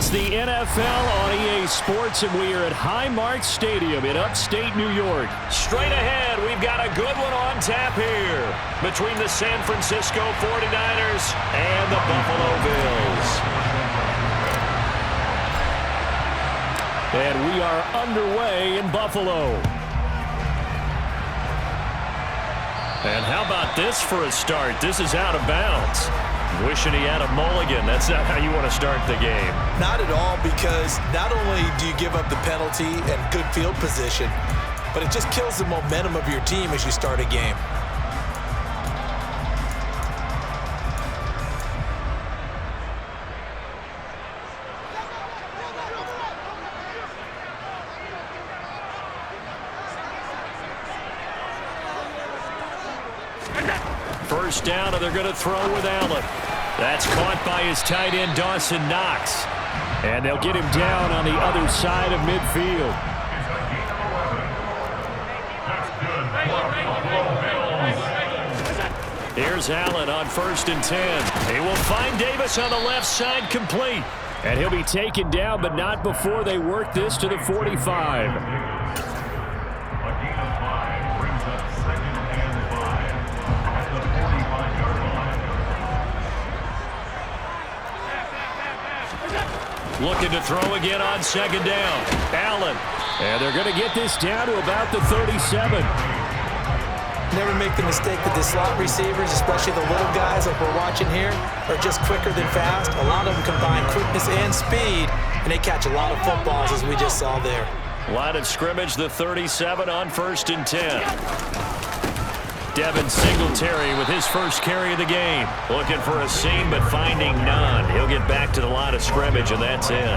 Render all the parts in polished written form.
It's the NFL on EA Sports, and we are at Highmark Stadium in upstate New York. Straight ahead, we've got a good one on tap here between the San Francisco 49ers and the Buffalo Bills. And we are underway in Buffalo. And how about this for a start? This is out of bounds. Wishing he had a mulligan. That's not how you want to start the game. Not at all, because not only do you give up the penalty and good field position, but it just kills the momentum of your team as you start a game. First down, and they're going to throw with Allen. That's caught by his tight end, Dawson Knox. And they'll get him down on the other side of midfield. Here's Allen on 1st and 10. He will find Davis on the left side, complete. And he'll be taken down, but not before they work this to the 45. Looking to throw again on 2nd down. Allen. And they're going to get this down to about the 37. Never make the mistake that the slot receivers, especially the little guys like we're watching here, are just quicker than fast. A lot of them combine quickness and speed, and they catch a lot of footballs, as we just saw there. Line of scrimmage, the 37 on 1st and 10. Devin Singletary with his first carry of the game. Looking for a seam, but finding none. He'll get back to the line of scrimmage, and that's it.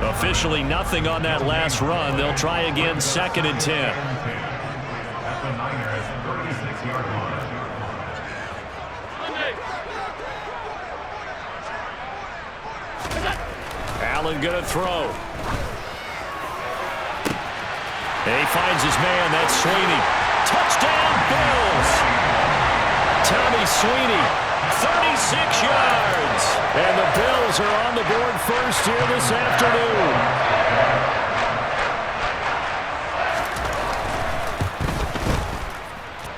Officially nothing on that last run. They'll try again, 2nd and 10. Allen going to throw. And he finds his man. That's Sweeney. Touchdown, Bills! Tommy Sweeney, 36 yards. And the Bills are on the board first here this afternoon.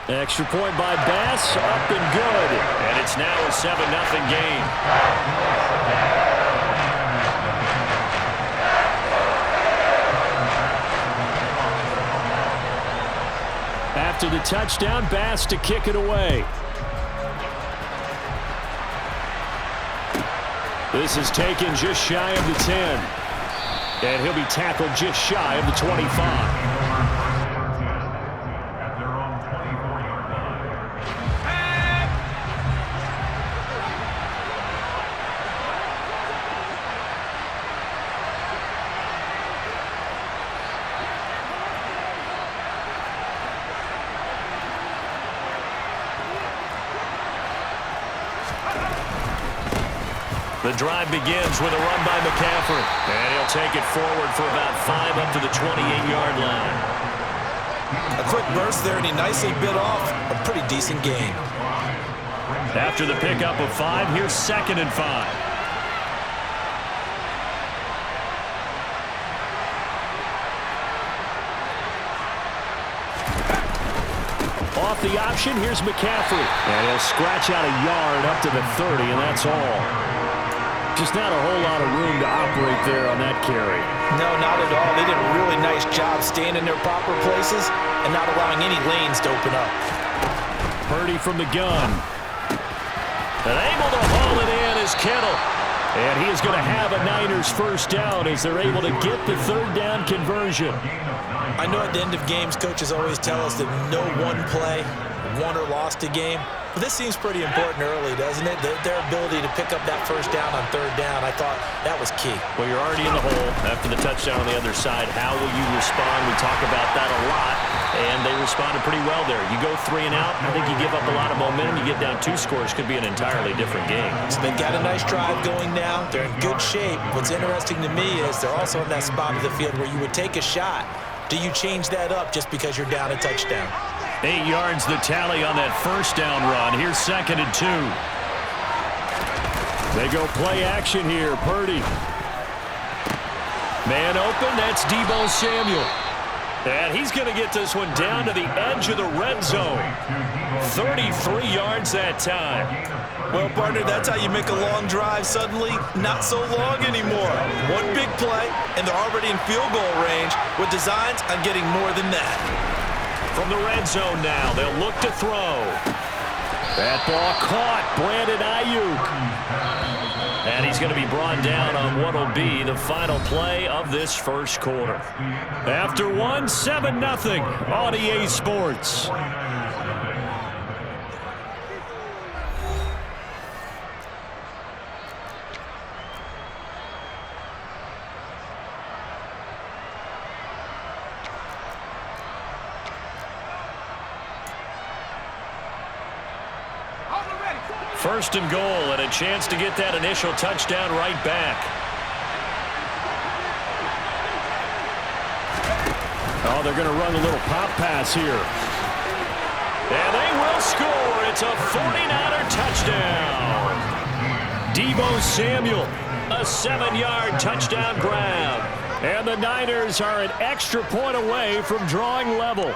Extra point by Bass, up and good. And it's now a 7-0 game. After the touchdown, Bass to kick it away. This is taken just shy of the 10. And he'll be tackled just shy of the 25. The drive begins with a run by McCaffrey. And he'll take it forward for about 5 up to the 28-yard line. A quick burst there, and he nicely bit off a pretty decent gain. After the pickup of 5, here's 2nd and 5. Off the option, here's McCaffrey. And he'll scratch out a yard up to the 30, and that's all. Just not a whole lot of room to operate there on that carry. No, not at all. They did a really nice job staying in their proper places and not allowing any lanes to open up. Purdy from the gun. And able to haul it in is Kittle. And he is going to have a Niners first down as they're able to get the 3rd down conversion. I know at the end of games, coaches always tell us that no one play won or lost a game. But this seems pretty important early, doesn't it? Their ability to pick up that first down on 3rd down, I thought that was key. Well, you're already in the hole after the touchdown on the other side. How will you respond? We talk about that a lot, and they responded pretty well there. You go 3 and out, I think you give up a lot of momentum. You get down 2 scores, could be an entirely different game. So they've got a nice drive going now. They're in good shape. What's interesting to me is they're also in that spot of the field where you would take a shot. Do you change that up just because you're down a touchdown? 8 yards the tally on that first down run. Here's 2nd and 2. They go play action here. Purdy. Man open, that's Deebo Samuel. And he's going to get this one down to the edge of the red zone. 33 yards that time. Well, partner, that's how you make a long drive suddenly not so long anymore. One big play, and they're already in field goal range with designs on getting more than that. From the red zone now, they'll look to throw. That ball caught. Brandon Ayuk. And he's going to be brought down on what will be the final play of this first quarter. After one, 7-0 on EA Sports. First and goal, and a chance to get that initial touchdown right back. Oh, they're going to run a little pop pass here. And they will score. It's a 49er touchdown. Deebo Samuel, a 7-yard touchdown grab. And the Niners are an extra point away from drawing level.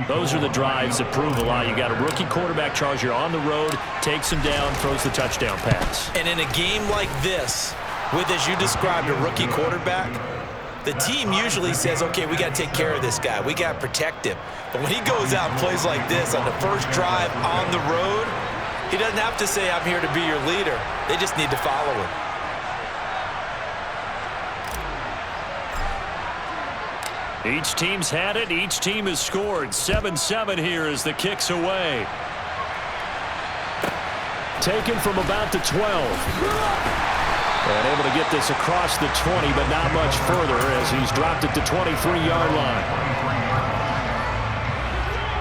Those are the drives that prove a lot. You got a rookie quarterback, Charles. You're on the road, takes him down, throws the touchdown pass. And in a game like this, with, as you described, a rookie quarterback, the team usually says, okay, we got to take care of this guy. We got to protect him. But when he goes out and plays like this on the first drive on the road, he doesn't have to say, I'm here to be your leader. They just need to follow him. Each team's had it. Each team has scored. 7-7 here as the kick's away. Taken from about the 12. And able to get this across the 20, but not much further as he's dropped it to 23-yard line.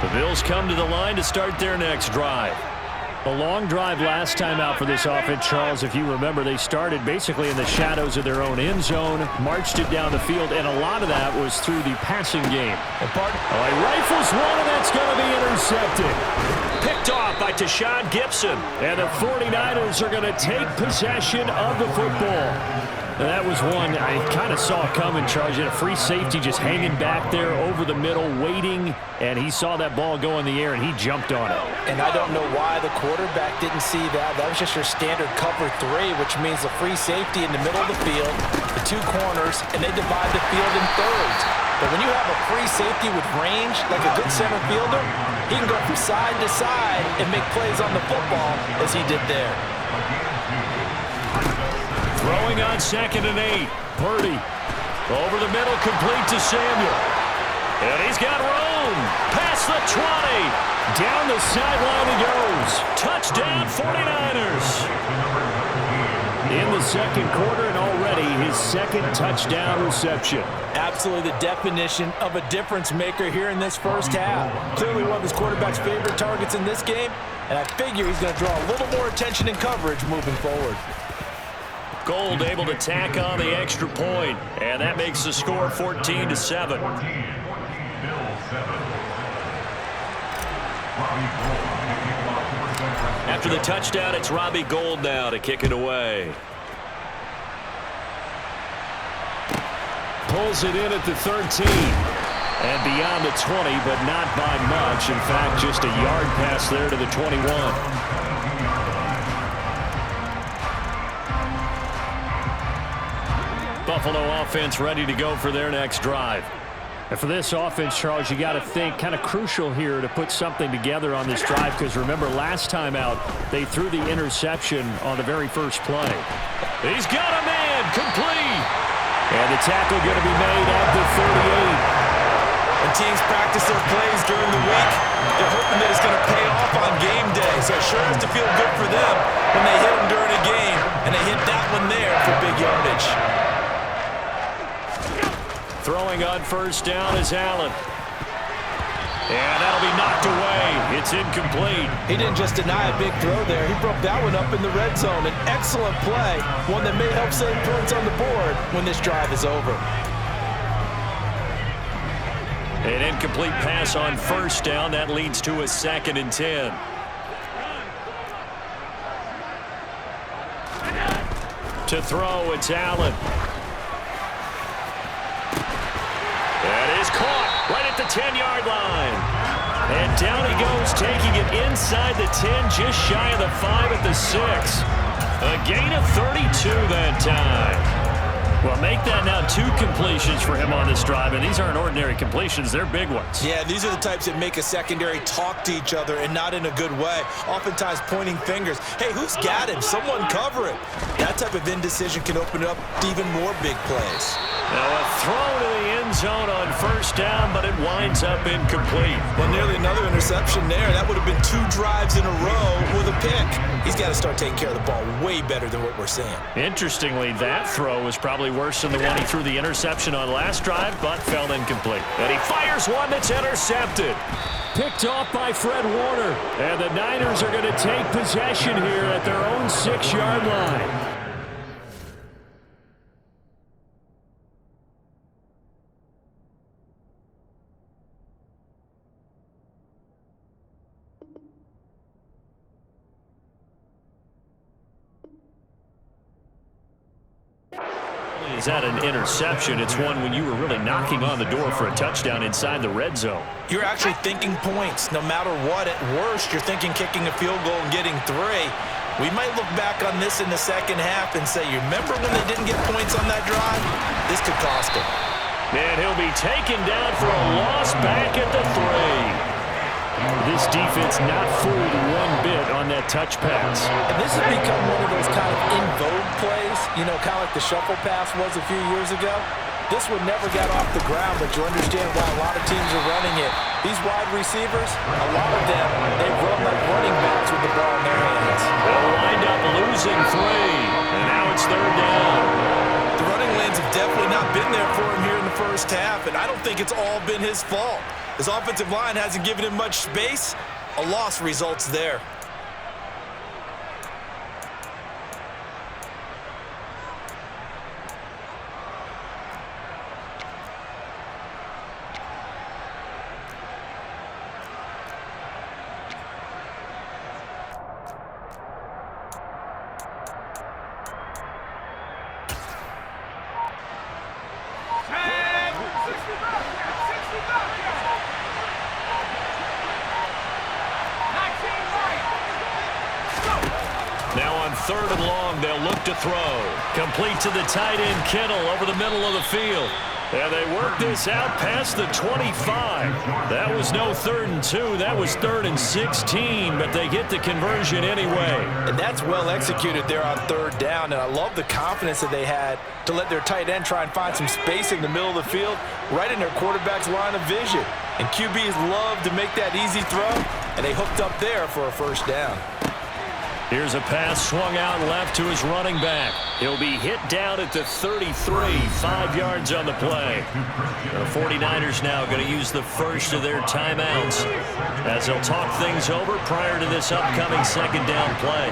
The Bills come to the line to start their next drive. A long drive last time out for this offense, Charles. If you remember, they started basically in the shadows of their own end zone, marched it down the field, and a lot of that was through the passing game. And he rifles one, and that's going to be intercepted. Picked off by Tashawn Gibson. And the 49ers are going to take possession of the football. And that was one I kind of saw coming, Charles. You had a free safety just hanging back there over the middle, waiting, and he saw that ball go in the air, and he jumped on it. And I don't know why the quarterback didn't see that. That was just your standard cover 3, which means the free safety in the middle of the field, the two corners, and they divide the field in thirds. But when you have a free safety with range, like a good center fielder, he can go from side to side and make plays on the football as he did there. Throwing on 2nd and 8. Purdy over the middle, complete to Samuel. And he's got room. Past the 20. Down the sideline he goes. Touchdown 49ers. In the second quarter and already his second touchdown reception. Absolutely the definition of a difference maker here in this first half. Clearly one of his quarterback's favorite targets in this game, and I figure he's going to draw a little more attention and coverage moving forward. Gold able to tack on the extra point, and that makes the score 14-7. After the touchdown, it's Robbie Gould now to kick it away. Pulls it in at the 13. And beyond the 20, but not by much. In fact, just a yard pass there to the 21. Buffalo offense ready to go for their next drive. And for this offense, Charles, you got to think kind of crucial here to put something together on this drive, because remember last time out they threw the interception on the very first play. He's got a man, complete. And the tackle going to be made at the 38. When teams practice their plays during the week, they're hoping that it's going to pay off on game day. So it sure has to feel good for them when they hit them during a game, and they hit that one there for big yardage. Throwing on first down is Allen. And that'll be knocked away. It's incomplete. He didn't just deny a big throw there. He broke that one up in the red zone. An excellent play, one that may help save points on the board when this drive is over. An incomplete pass on first down. That leads to a 2nd and 10. To throw, it's Allen. That is caught right at the 10-yard line. And down he goes, taking it inside the 10, just shy of the 5 at the 6. A gain of 32 that time. Well, make that now 2 completions for him on this drive, and these aren't ordinary completions. They're big ones. Yeah, these are the types that make a secondary talk to each other, and not in a good way. Oftentimes pointing fingers. Hey, who's got him? Someone cover him. That type of indecision can open up even more big plays. Now a throw to the end zone on first down, but it winds up incomplete. Well, nearly another interception there. That would have been 2 drives in a row with a pick. He's got to start taking care of the ball way better than what we're seeing. Interestingly, that throw was probably worse than the one he threw the interception on last drive, but fell incomplete. And he fires one that's intercepted. Picked off by Fred Warner. And the Niners are going to take possession here at their own 6-yard line. Is that an interception? It's one when you were really knocking on the door for a touchdown inside the red zone. You're actually thinking points. No matter what, at worst, you're thinking kicking a field goal and getting 3. We might look back on this in the second half and say, you remember when they didn't get points on that drive? This could cost them. And he'll be taken down for a loss back at the 3. This defense not fooled one bit on that touch pass. And this has become one of those kind of in vogue plays, you know, kind of like the shuffle pass was a few years ago. This one never got off the ground, but you understand why a lot of teams are running it. These wide receivers, a lot of them, they run like running backs with the ball in their hands. They'll wind up losing 3, and now it's 3rd down. The running lanes have definitely not been there for him here in the first half, and I don't think it's all been his fault. His offensive line hasn't given him much space. A loss results there. Now on 3rd and long, they'll look to throw. Complete to the tight end, Kittle, over the middle of the field. And they work this out past the 25. That was no 3rd and 2. That was 3rd and 16, but they get the conversion anyway. And that's well executed there on 3rd down, and I love the confidence that they had to let their tight end try and find some space in the middle of the field, right in their quarterback's line of vision. And QBs love to make that easy throw, and they hooked up there for a first down. Here's a pass swung out left to his running back. He'll be hit down at the 33, 5 yards on the play. The 49ers now going to use the first of their timeouts as they'll talk things over prior to this upcoming 2nd down play.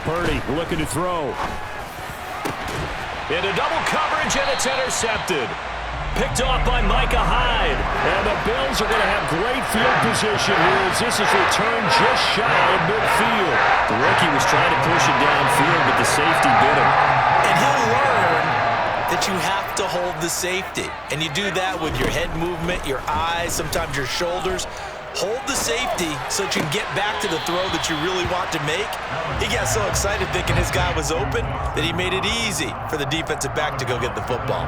Purdy looking to throw. Into double coverage, and it's intercepted. Picked off by Micah Hyde. And the Bills are going to have great field position here as this is returned just shy of midfield. The rookie was trying to push it downfield, but the safety bit him. And he'll learn that you have to hold the safety. And you do that with your head movement, your eyes, sometimes your shoulders. Hold the safety so that you can get back to the throw that you really want to make. He got so excited thinking his guy was open that he made it easy for the defensive back to go get the football.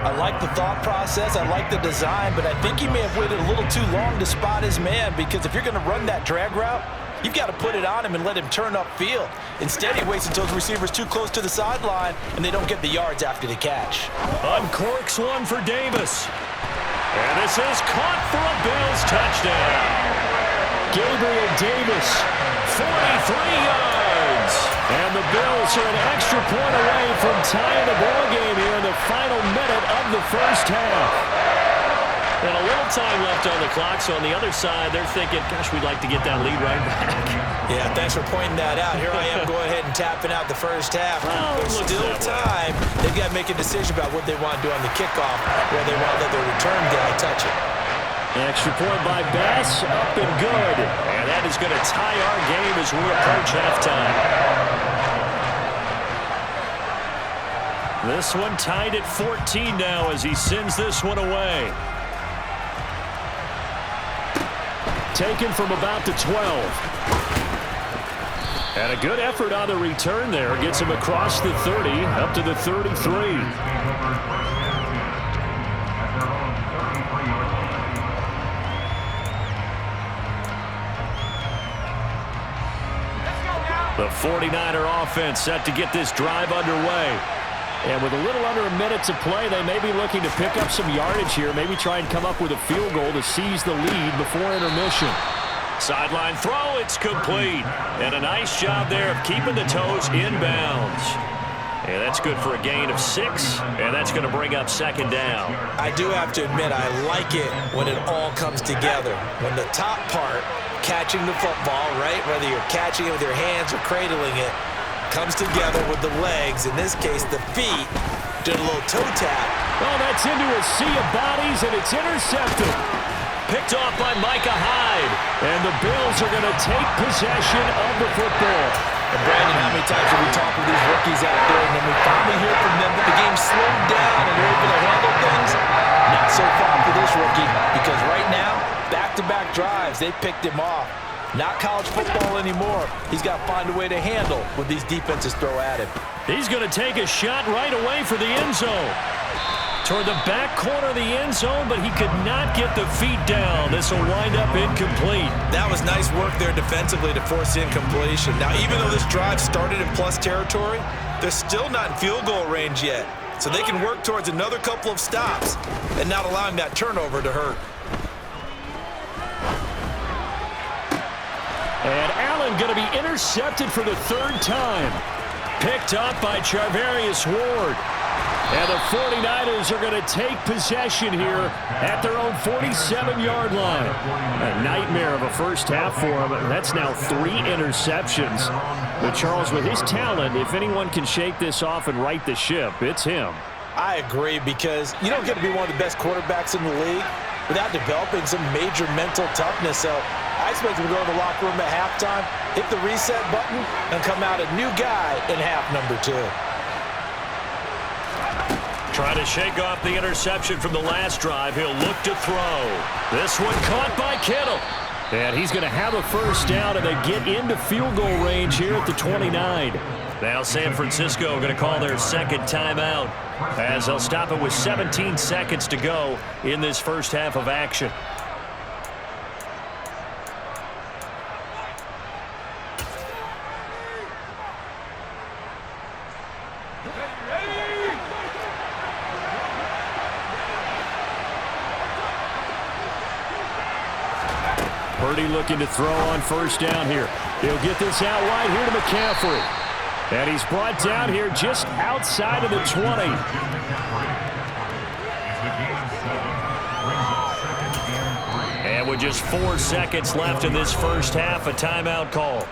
I like the thought process, I like the design, but I think he may have waited a little too long to spot his man, because if you're going to run that drag route, you've got to put it on him and let him turn upfield. Instead, he waits until his receiver's too close to the sideline and they don't get the yards after the catch. Uncorks one for Davis. And this is caught for a Bills touchdown. Gabriel Davis, 43 yards. And the Bills are an extra point away from tying the ball game here in the final minute of the first half. And a little time left on the clock, so on the other side, they're thinking, gosh, we'd like to get that lead right back. Yeah, thanks for pointing that out. Here I am going ahead and tapping out the first half. Well, there's still time. They've got to make a decision about what they want to do on the kickoff, whether they want to let their return guy touch it. Extra point by Bass, up and good. And that is going to tie our game as we approach halftime. This one tied at 14 now as he sends this one away. Taken from about the 12. And a good effort on the return there. Gets him across the 30, up to the 33. The 49er offense set to get this drive underway. And with a little under a minute to play, they may be looking to pick up some yardage here, maybe try and come up with a field goal to seize the lead before intermission. Sideline throw, it's complete. And a nice job there of keeping the toes inbounds. And that's good for a gain of 6, and that's going to bring up second down. I do have to admit, I like it when it all comes together. When the top part, catching the football, right, whether you're catching it with your hands or cradling it, comes together with the legs, in this case the feet, did a little toe tap. Oh, that's into a sea of bodies, and it's intercepted. Picked off by Micah Hyde. And the Bills are going to take possession of the football. And Brandon, how many times have we talked with these rookies out there, and then we finally hear from them that the game slowed down and they're able to handle things? Not so far for this rookie, because right now, back-to-back drives, they picked him off. Not college football anymore. He's got to find a way to handle what these defenses throw at him. He's going to take a shot right away for the end zone. Toward the back corner of the end zone, but he could not get the feet down. This will wind up incomplete. That was nice work there defensively to force incompletion. Now, even though this drive started in plus territory, they're still not in field goal range yet. So they can work towards another couple of stops and not allowing that turnover to hurt. And Allen going to be intercepted for the 3rd time. Picked up by Charvarius Ward. And the 49ers are going to take possession here at their own 47-yard line. A nightmare of a first half for him. That's now 3 interceptions. But Charles, with his talent, if anyone can shake this off and right the ship, it's him. I agree, because you don't get to be one of the best quarterbacks in the league without developing some major mental toughness. So I expect him to go to the locker room at halftime, hit the reset button, and come out a new guy in half number 2. Trying to shake off the interception from the last drive. He'll look to throw. This one caught by Kittle. And he's going to have a first down, and they get into field goal range here at the 29. Now San Francisco going to call their second timeout, as they'll stop it with 17 seconds to go in this first half of action. Purdy looking to throw on first down here. He'll get this out wide here to McCaffrey. And he's brought down here just outside of the 20. And with just 4 seconds left in this first half, a timeout call.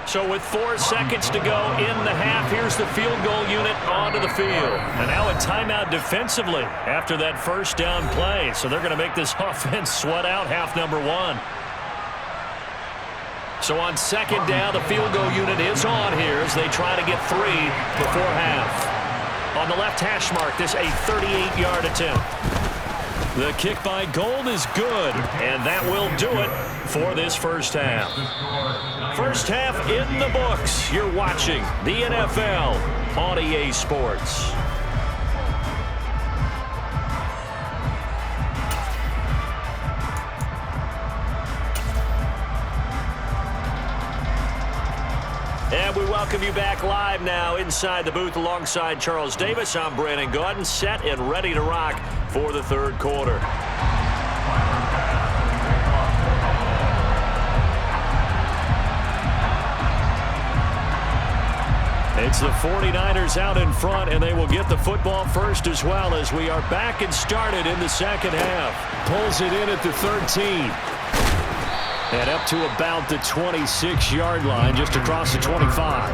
So with 4 seconds to go in the half, here's the field goal unit onto the field. And now a timeout defensively after that first down play. So they're going to make this offense sweat out half number 1. So on second down, the field goal unit is on here as they try to get 3 before half. On the left hash mark, this a 38-yard attempt. The kick by Gold is good, and that will do it for this first half. First half in the books. You're watching the NFL on EA Sports. And we welcome you back live now inside the booth alongside Charles Davis. I'm Brandon Gaudin, set and ready to rock for the third quarter. It's the 49ers out in front, and they will get the football first as well as we are back and started in the second half. Pulls it in at the 13. And up to about the 26-yard line, just across the 25.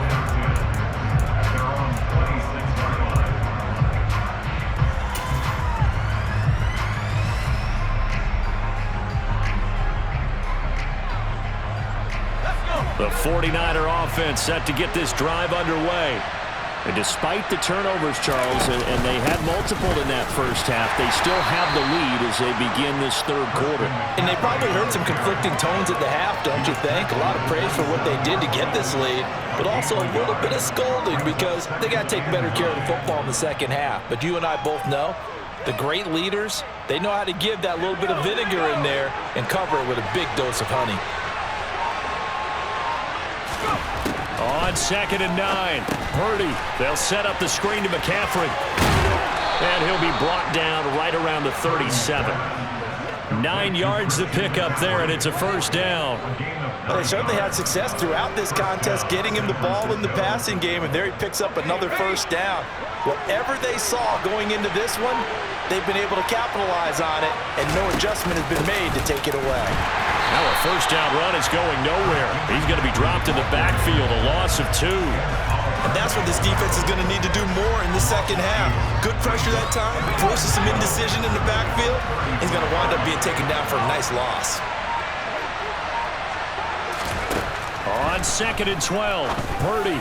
The 49er offense set to get this drive underway. And despite the turnovers, Charles, and they had multiple in that first half, they still have the lead as they begin this third quarter. And they probably heard some conflicting tones at the half, don't you think? A lot of praise for what they did to get this lead, but also a little bit of scolding because they got to take better care of the football in the second half. But you and I both know the great leaders, they know how to give that little bit of vinegar in there and cover it with a big dose of honey. On 2nd and 9, Purdy. They'll set up the screen to McCaffrey. And he'll be brought down right around the 37. 9 yards to pick up there, and it's a first down. Well, they certainly had success throughout this contest, getting him the ball in the passing game, and there he picks up another first down. Whatever they saw going into this one, they've been able to capitalize on it, and no adjustment has been made to take it away. Now a first down run is going nowhere. He's going to be dropped in the backfield, a loss of 2. And that's what this defense is going to need to do more in the second half. Good pressure that time, forces some indecision in the backfield. He's going to wind up being taken down for a nice loss. On 2nd and 12, Purdy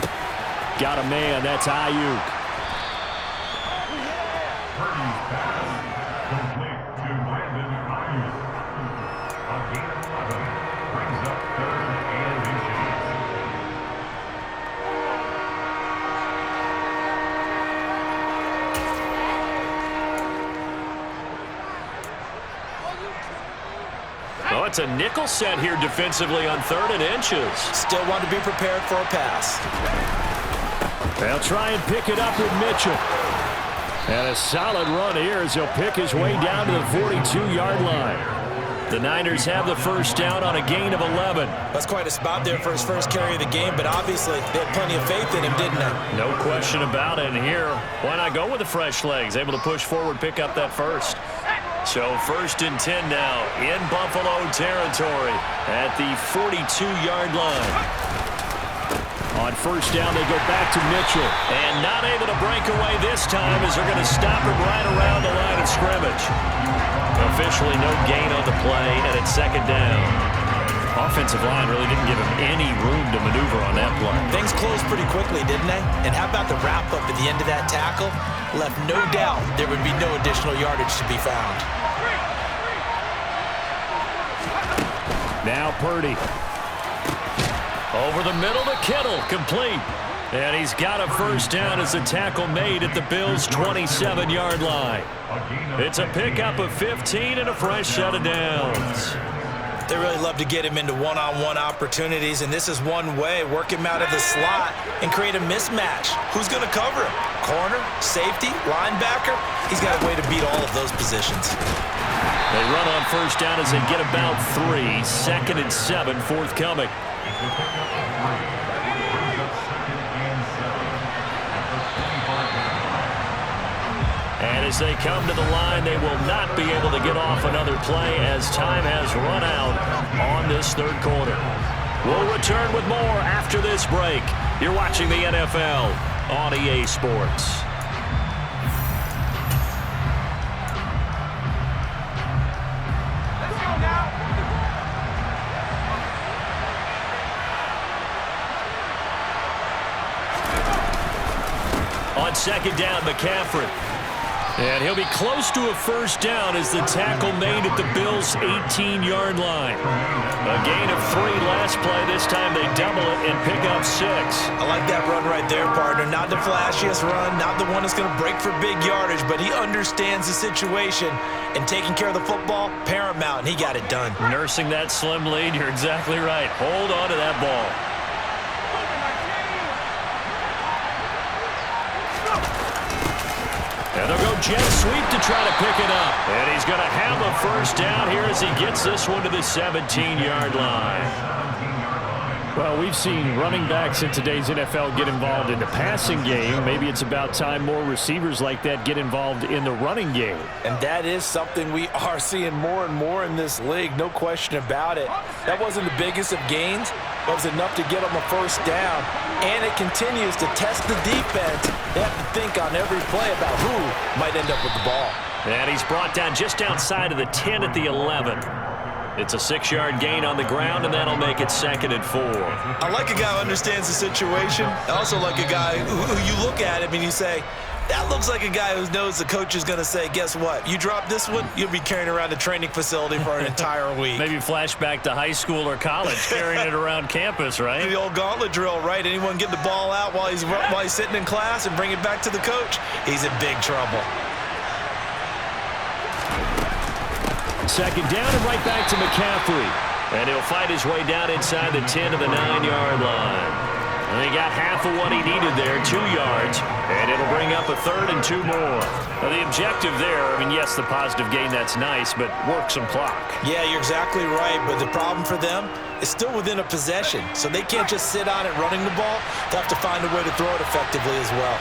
got a man. That's Ayuk. Oh, it's a nickel set here defensively on 3rd and inches. Still want to be prepared for a pass. They'll try and pick it up with Mitchell. And a solid run here as he'll pick his way down to the 42-yard line. The Niners have the first down on a gain of 11. That's quite a spot there for his first carry of the game, but obviously they had plenty of faith in him, didn't they? No question about it. And here, why not go with the fresh legs? Able to push forward, pick up that first. So 1st and 10 now in Buffalo territory at the 42-yard line. On first down, they go back to Mitchell. And not able to break away this time as they're going to stop him right around the line of scrimmage. Officially no gain on the play, and it's 2nd down. Offensive line really didn't give him any room to maneuver on that play. Things closed pretty quickly, didn't they? And how about the wrap-up at the end of that tackle? Left no doubt there would be no additional yardage to be found. Now Purdy. Over the middle to Kittle, complete. And he's got a first down as a tackle made at the Bills' 27-yard line. It's a pickup of 15 and a fresh set of downs. They really love to get him into one-on-one opportunities, and this is one way. Work him out of the slot and create a mismatch. Who's going to cover him? Corner, safety, linebacker? He's got a way to beat all of those positions. They run on first down as they get about 3. 2nd and 7 forthcoming. And as they come to the line, they will not be able to get off another play as time has run out on this third quarter. We'll return with more after this break. You're watching the NFL on EA Sports. On 2nd down, McCaffrey. And he'll be close to a first down as the tackle made at the Bills' 18-yard line. A gain of 3 last play. This time they double it and pick up 6. I like that run right there, partner. Not the flashiest run, not the one that's going to break for big yardage, but he understands the situation, and taking care of the football, paramount, and he got it done. Nursing that slim lead, you're exactly right. Hold on to that ball. And they'll go jet sweep to try to pick it up. And he's going to have a first down here as he gets this one to the 17-yard line. Well, we've seen running backs in today's NFL get involved in the passing game. Maybe it's about time more receivers like that get involved in the running game. And that is something we are seeing more and more in this league, no question about it. That wasn't the biggest of gains, but it was enough to get them a first down. And it continues to test the defense. They have to think on every play about who might end up with the ball. And he's brought down just outside of the 10 at the 11. It's a 6-yard gain on the ground, and that'll make it 2nd and 4. I like a guy who understands the situation. I also like a guy who you look at him and you say, that looks like a guy who knows the coach is going to say, guess what? You drop this one, you'll be carrying around the training facility for an entire week. Maybe flashback to high school or college, carrying it around campus, right? The old gauntlet drill, right? Anyone get the ball out while he's sitting in class and bring it back to the coach, he's in big trouble. 2nd down and right back to McCaffrey. And he'll fight his way down inside the 10 to the 9-yard line. And he got half of what he needed there, 2 yards, and it'll bring up a 3rd and 2 more. Now, the objective there, I mean, yes, the positive gain, that's nice, but work some clock. Yeah, you're exactly right, but the problem for them is still within a possession, so they can't just sit on it running the ball. They'll have to find a way to throw it effectively as well.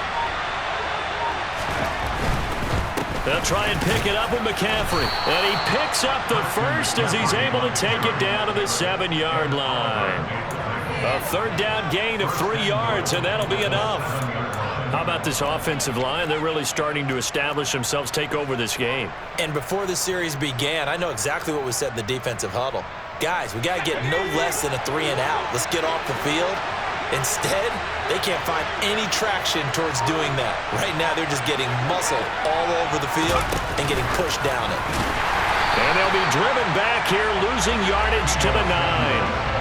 They'll try and pick it up with McCaffrey, and he picks up the first as he's able to take it down to the 7-yard line. A 3rd down gain of 3 yards, and that'll be enough. How about this offensive line? They're really starting to establish themselves, take over this game. And before the series began, I know exactly what was said in the defensive huddle. Guys, we got to get no less than a 3-and-out. Let's get off the field. Instead, they can't find any traction towards doing that. Right now, they're just getting muscle all over the field and getting pushed down it. And they'll be driven back here, losing yardage to the 9.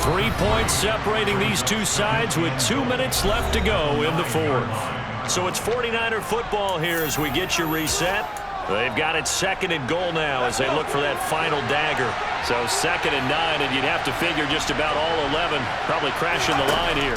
3 points separating these two sides with 2 minutes left to go in the 4th. So it's 49er football here as we get you reset. They've got it 2nd and goal now as they look for that final dagger. So 2nd and 9, and you'd have to figure just about all 11 probably crashing the line here.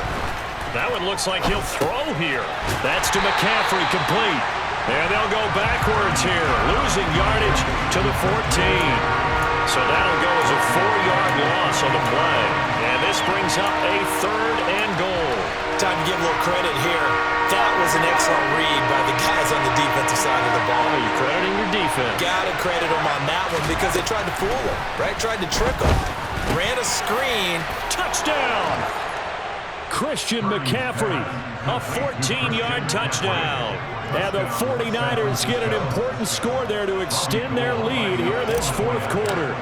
That one looks like he'll throw here. That's to McCaffrey, complete. And they'll go backwards here, losing yardage to the 14. So that'll go as a 4-yard loss on the play. And this brings up a 3rd and goal. Time to give a little credit here. That was an excellent read by the guys on the defensive side of the ball. Oh, you're crediting your defense. Got to credit them on that one because they tried to fool him, right? Tried to trick him. Ran a screen. Touchdown! Christian McCaffrey, a 14-yard touchdown. And the 49ers get an important score there to extend their lead here this 4th quarter.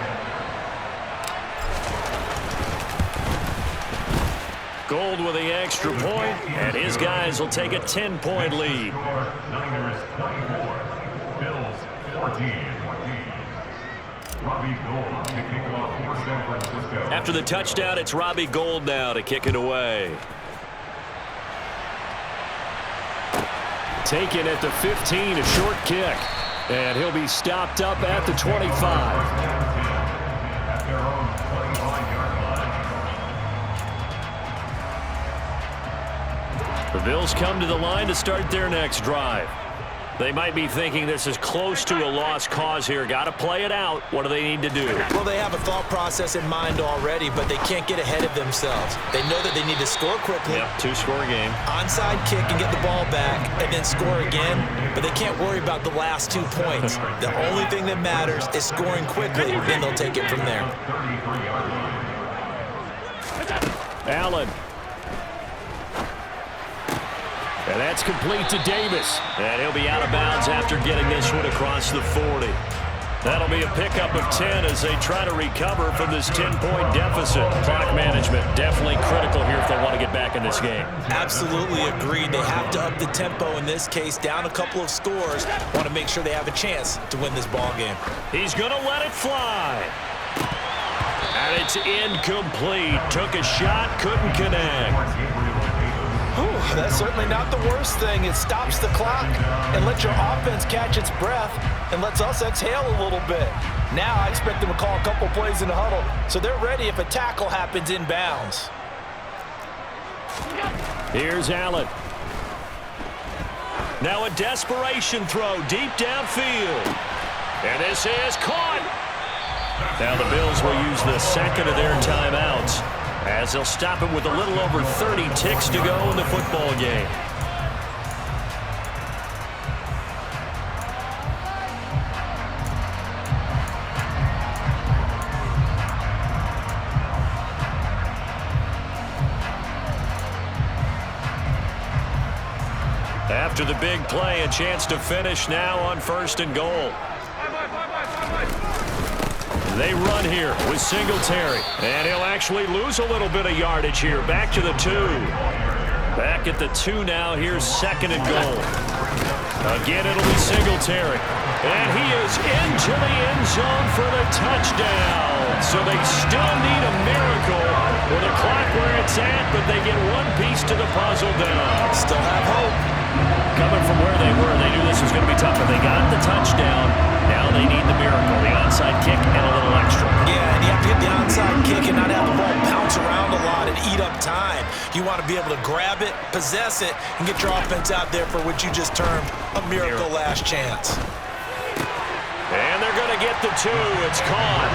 Gold with the extra point, and his guys will take a 10-point lead. After the touchdown, it's Robbie Gould now to kick it away. Taken at the 15, a short kick. And he'll be stopped up at the 25. The Bills come to the line to start their next drive. They might be thinking this is close to a lost cause here. Got to play it out. What do they need to do? Well, they have a thought process in mind already, but they can't get ahead of themselves. They know that they need to score quickly. Yep, 2-score game. Onside kick and get the ball back and then score again, but they can't worry about the last 2 points. The only thing that matters is scoring quickly, then they'll take it from there. Allen. And that's complete to Davis. And he'll be out of bounds after getting this one across the 40. That'll be a pickup of 10 as they try to recover from this 10-point deficit. Clock management definitely critical here if they want to get back in this game. Absolutely agreed. They have to up the tempo in this case, down a couple of scores. Want to make sure they have a chance to win this ball game. He's going to let it fly. And it's incomplete. Took a shot, couldn't connect. Whew, that's certainly not the worst thing. It stops the clock and lets your offense catch its breath and lets us exhale a little bit. Now I expect them to call a couple plays in the huddle so they're ready if a tackle happens inbounds. Here's Allen. Now a desperation throw deep downfield. And this is caught. Now the Bills will use the second of their timeouts as they'll stop it with a little over 30 ticks to go in the football game. After the big play, a chance to finish now on 1st and goal. They run here with Singletary, and he'll actually lose a little bit of yardage here. Back to the 2. Back at the 2 now. Here's 2nd and goal. Again, it'll be Singletary. And he is into the end zone for the touchdown. So they still need a miracle with the clock where it's at, but they get one piece to the puzzle down. Still have hope. Coming from where they were, they knew this was going to be tough, but they got the touchdown. Now they need the miracle, the onside kick and a little extra. Yeah, and you have to get the onside kick and not have the ball bounce around a lot and eat up time. You want to be able to grab it, possess it, and get your offense out there for what you just termed a miracle last chance. And they're going to get the 2. It's caught.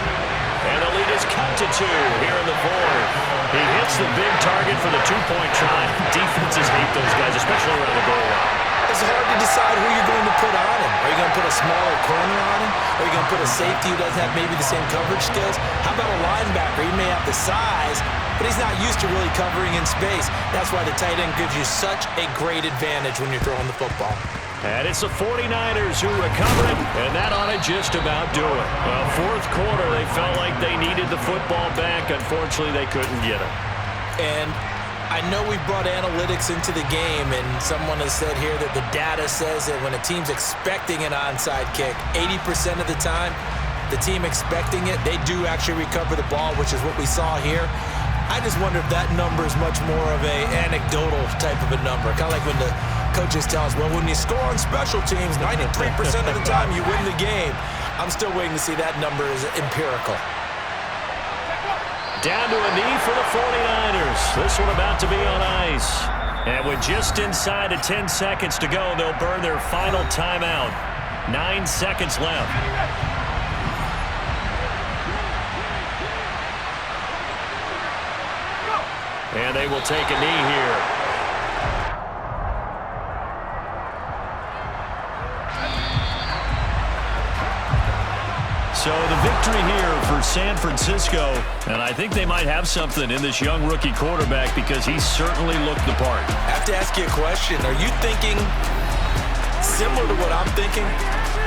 And the lead is cut to 2 here in the 4th. He hits the big target for the 2-point try. Defenses hate those guys, especially around the goal line. It's hard to decide who you're going to put on him. Are you going to put a smaller corner on him? Are you going to put a safety who doesn't have maybe the same coverage skills? How about a linebacker? He may have the size, but he's not used to really covering in space. That's why the tight end gives you such a great advantage when you're throwing the football. And it's the 49ers who recover it, and that ought to just about do it. Well, 4th quarter, they felt like they needed the football back. Unfortunately, they couldn't get it. And I know we brought analytics into the game, and someone has said here that the data says that when a team's expecting an onside kick, 80% of the time, the team expecting it, they do actually recover the ball, which is what we saw here. I just wonder if that number is much more of a anecdotal type of a number. Kind of like when the coaches tell us, well, when you score on special teams, 93% of the time you win the game. I'm still waiting to see that number is empirical. Down to a knee for the 49ers. This one about to be on ice. And with just inside of 10 seconds to go, they'll burn their final timeout. 9 seconds left. And they will take a knee here. So the victory here for San Francisco, and I think they might have something in this young rookie quarterback because he certainly looked the part. I have to ask you a question. Are you thinking similar to what I'm thinking?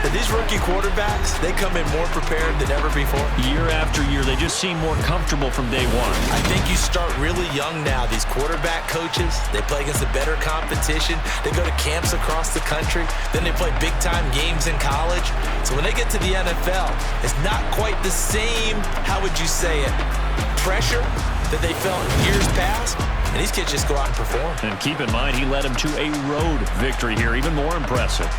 That these rookie quarterbacks, they come in more prepared than ever before? Year after year, they just seem more comfortable from day one. I think you start really young now. These quarterback coaches, they play against the better competition. They go to camps across the country. Then they play big-time games in college. So when they get to the NFL, it's not quite the same, how would you say it, pressure that they felt in years past. And these kids just go out and perform. And keep in mind, he led them to a road victory here, even more impressive.